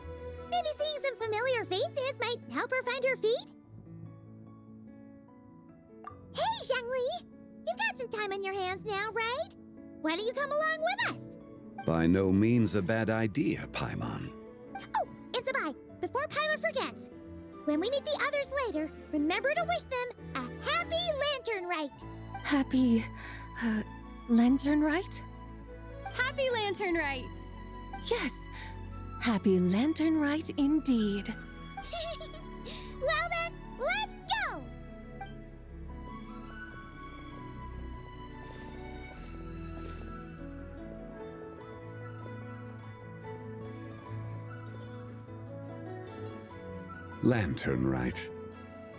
Maybe seeing some familiar faces might help her find her feet? Hey, Zhangli! You've got some time on your hands now, right? Why don't you come along with us? By no means a bad idea, Paimon. Oh, and Sabai, before Paimon forgets, when we meet the others later, remember to wish them a happy Lantern Rite! Happy... Lantern Rite? Happy Lantern Rite! Yes, happy Lantern Rite indeed. Well then, let's go! Lantern Rite.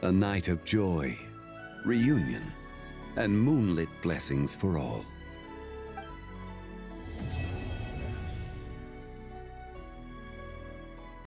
A night of joy, reunion, and moonlit blessings for all.